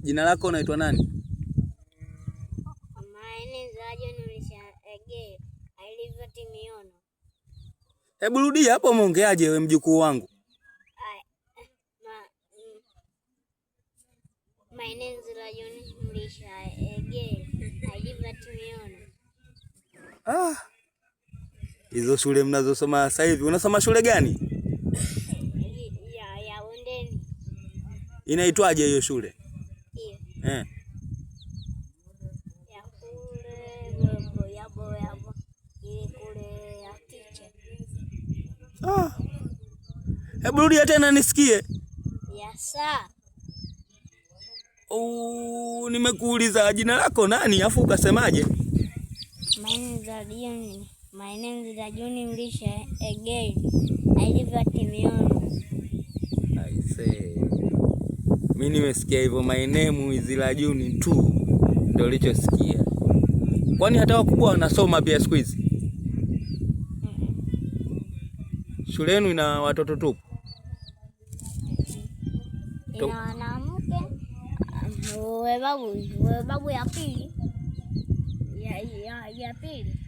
Jina lako unaitwa nani? Hebu rudia hapo, umeongeaje wewe mjukuu wangu? Hizo shule mnazosoma sasa hivi, unasoma shule gani? Ya Bondeni. Inaitwaje hiyo shule? Hiyo. Ya kule yabo ile kule ya teacher. Hebu rudia tena nisikie. Ya saa. Nimekuuliza jina lako nani afu ukasemaje? My name is Rajuni Mlisha again. I live at Miono. I say. Mimi nimesikia hivyo, my name is Rajuni tu. Ndio ulichosikia. Kwani hata wakubwa wanasoma pia siku hizi? Shule yenu ina watoto tu? Ina wanawake. Wewe babu ya pili. Ya pili.